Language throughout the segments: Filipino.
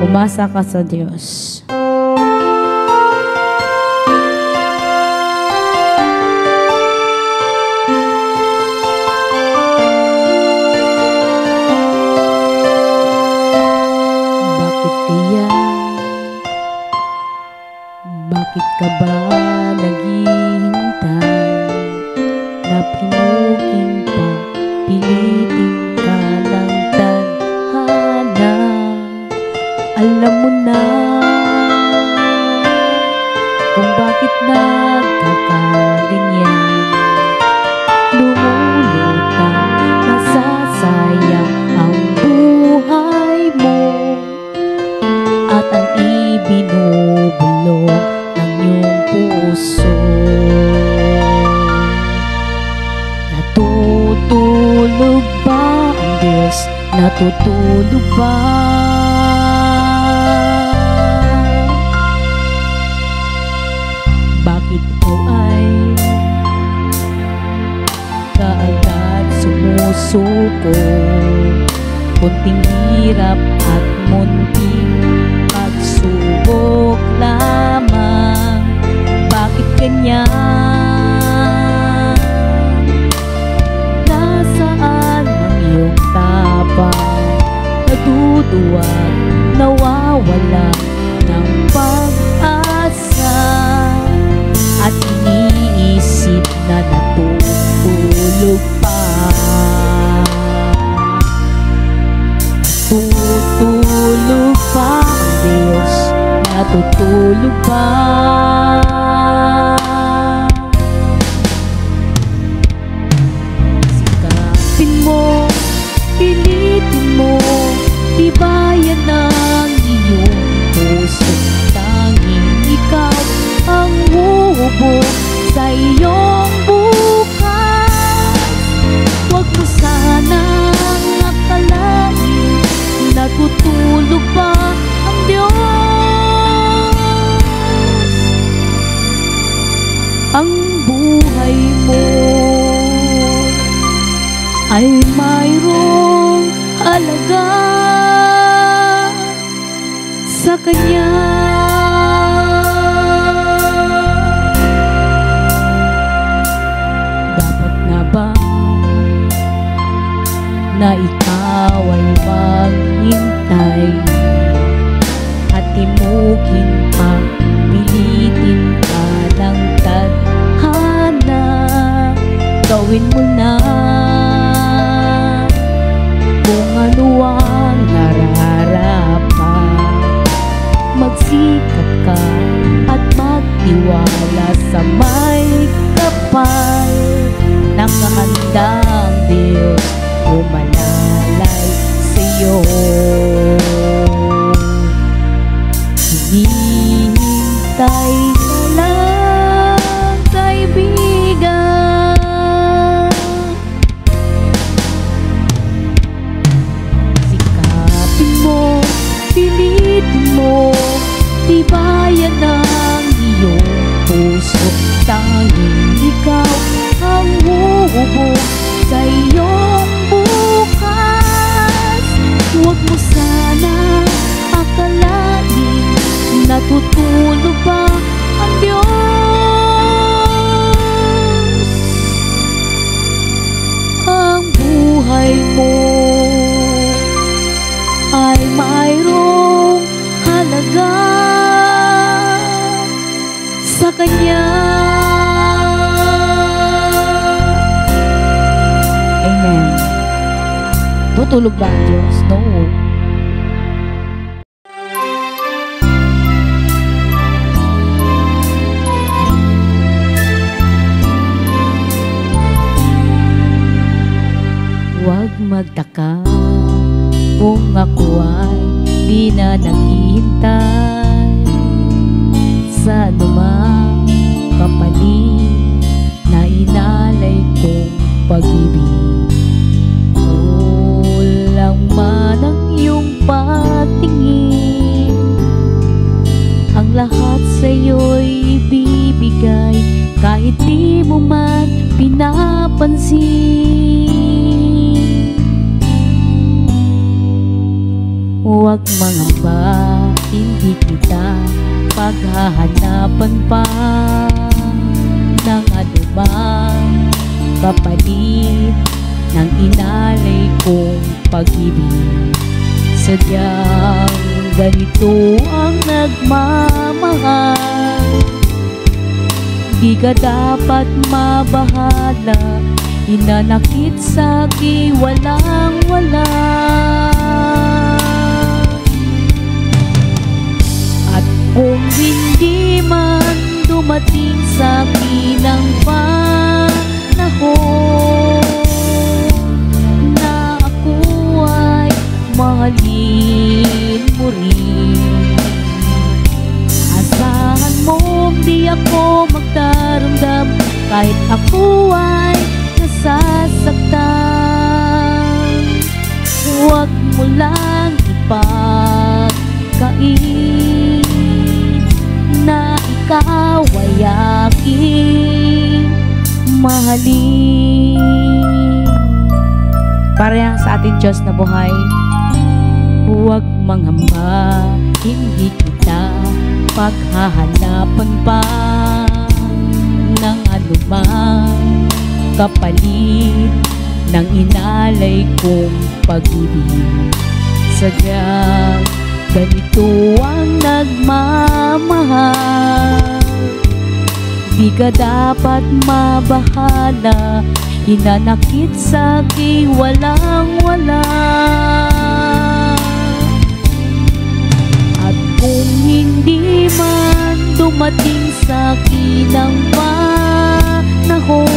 Umasa ka sa Diyos. Bakit kaya? Bakit ka ba naghihintay? Na pinugin pa, pilitin ka ng tadhana. Alam mo na kung bakit nagkakaganyan. Lumulutang, nasasayang ang buhay mo, at ang ibinubulong ng iyong puso. Natutulog ba ang Diyos? Natutulog ba? Bakit ko ay kaagad sumusuko? Kunting hirap at munting pagsubok lamang. Bakit ganyan? Nasaan ang iyong tapang? Naduduwag, nawawala ng pag-asa, at iniisip na natutulog pa. Natutulog pa ang Diyos? Natutulog pa? Sikapin mo, pilitin mo, tibayan ng iyong puso. Tanging ikaw ang hubog sa iyong bukas. Huwag mo sanang akalain natutulog pa ang Diyos. Ang buhay mo ay mayroong halaga sa Kanya. Dapat na ba na ikaw ay maghintay at timugin pa, pilitin ka ng tadhana? Gawin mo na kung ano ang nararapat. Magsikap ka at magtiwala sa may kapal. Nakahandang Diyos umalalay sa'yo. Hinihintay ka lang, kaibigan. Sikapin mo, pilitin mo, tibayan ng iyong puso. Tanging ikaw ang hubog sa iyong bukas. Huwag mo sana akalain natutulog pa ang Diyos. Ang buhay mo ay mayroong halaga sa Kanya. Amen. Tutulog ba ang Diyos? No. Huwag magtaka kung ako ay di na naghihintay sa anumang kapalit na inalay kong pag-ibig. Kulang man ang iyong patingin, ang lahat sa'yo'y ibibigay kahit di mo man pinapansin. Huwag mangamba, hindi kita paghahanapan pa ng anumang kapalit ng inalay kong pag-ibig. Sadyang ganito ang nagmamahal, di ka dapat mabahala, hinanakit sa'ki walang-wala. At kung hindi man dumating sa'kin ang panahon na ako ay mahalin mo rin, asahan mong di ako magdaramdam kahit ako ay nasasaktan. Huwag mo lang ipagkait na ikaw ay aking mahalin. Para yan sa ating Diyos na buhay. Huwag mangamba, hindi kita paghahanapan pa ng anumang kapalit ng inalay kong pag-ibig. Sadyang ganito ang nagmamahal, di ka dapat mabahala, hinanakit sa'ki walang-wala. At kung hindi man dumating sa'kin ang panahon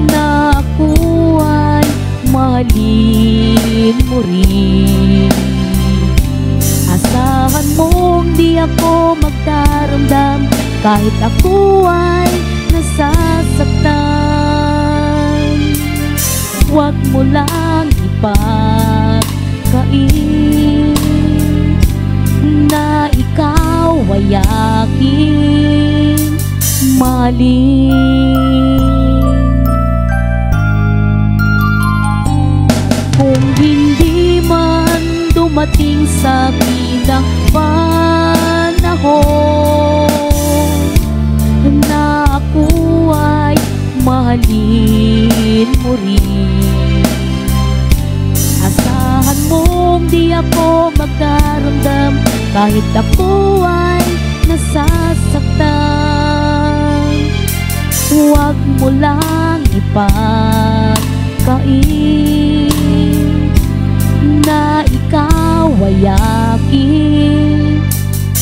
na ako ay mahalin mo rin, asahan mong di ako magdaramdam kahit ako ay nasasaktan. Huwag mo lang ipagkait na ikaw ay aking mahalin. Kung hindi man dumating sa'kin ang panahon na ako ay mahalin mo rin, asahan mong di ako magdaramdam kahit ako ay nasasaktan. Huwag mo lang ipagkait na ikaw ay aking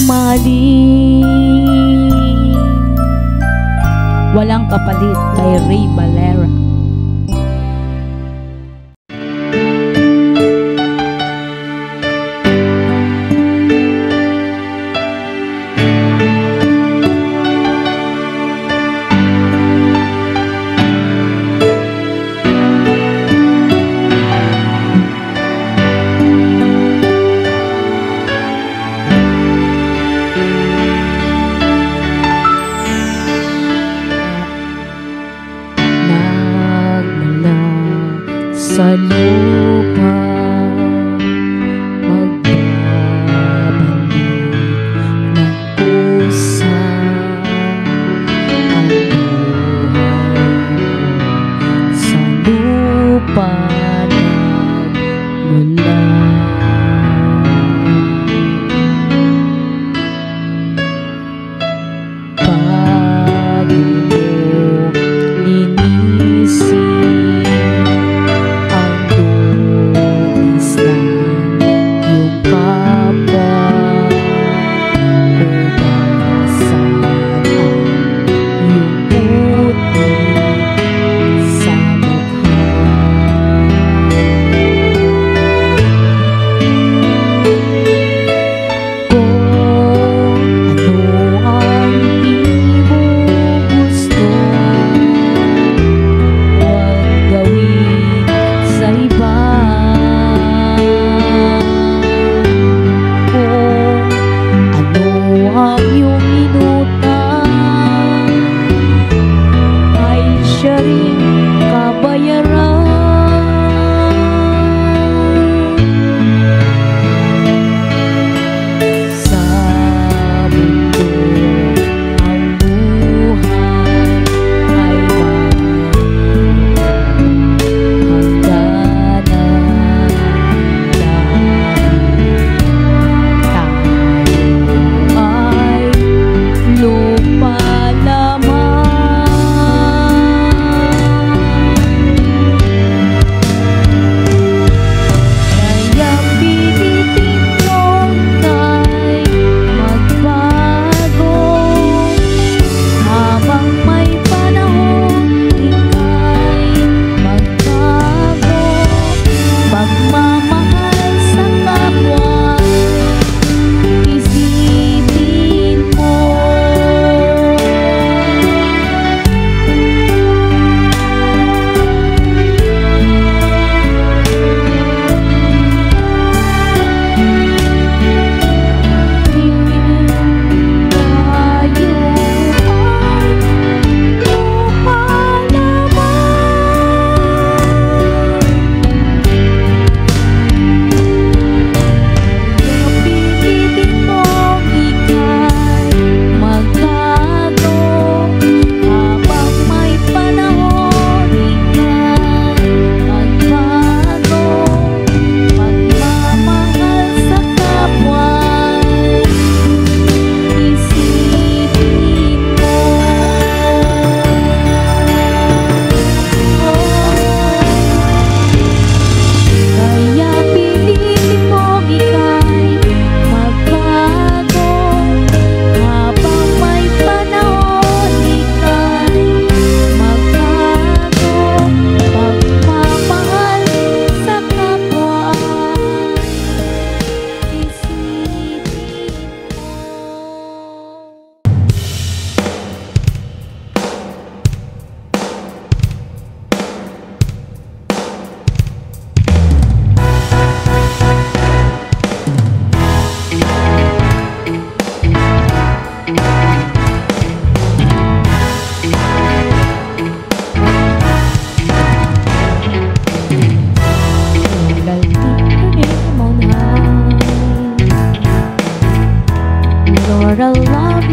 mahalin. Walang kapalit kay Ray Valera. Sa lupa magbabalik ng kusa ang buhay sa lupa nagmula.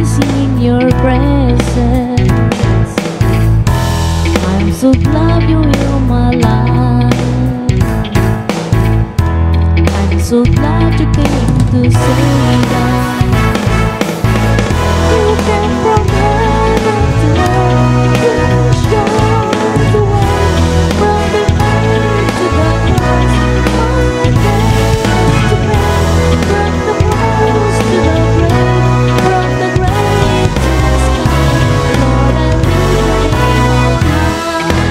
to sing your presence. I'm so glad you're in my life. I'm so glad you came to save us. You came from heaven to earth to show the way, from the earth to the cross. My days to pay, from the cross to the grave, from the grave to the sky. Lord, I lift your name on high.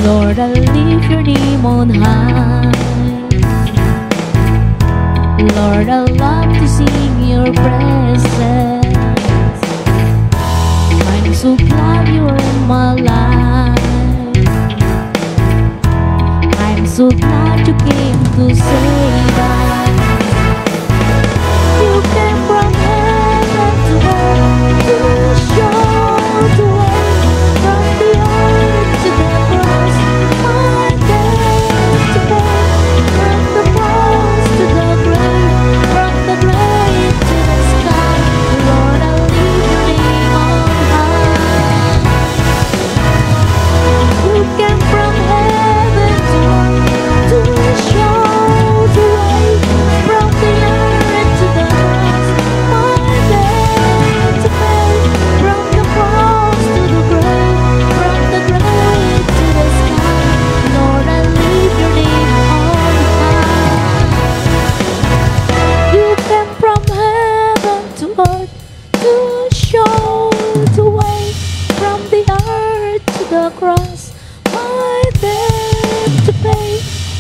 Lord, I lift your name on high. Lord, I love to sing your praises. I'm so glad you're in my life. I'm so glad you came to save us. You came from heaven to earth to show the way, from the earth to the cross. My days to pay, from the cross to the grave, from the grave to the sky. Lord, I lift your name on high. You came from heaven to earth to show the way, from the earth to the cross. My days to pay, from the cross to the grave, from the grave to the sky. Lord, I lift your name on high. You came from heaven to earth to show the way, from the earth to the cross. My debt to pay,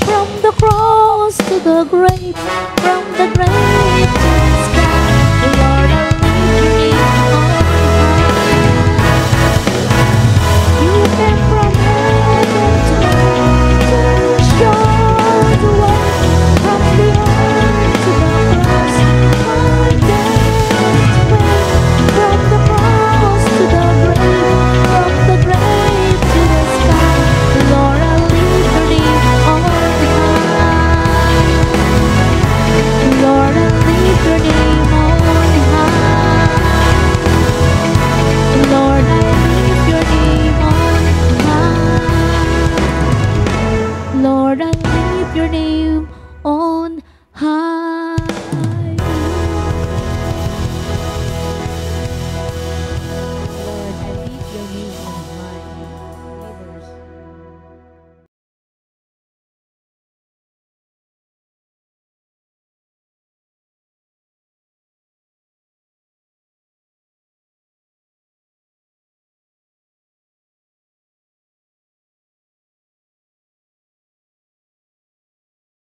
from the cross to the grave, from the grave to the sky. Lord, I lift your name on high. You came from heaven to earth to show the way, from the earth to the cross. My debt to pay, from the cross to the grave, from the grave to the sky. Lord, I lift your name on high. Lord, I lift your name on high. Lord, I lift your name on high. Lord, I lift your name on high.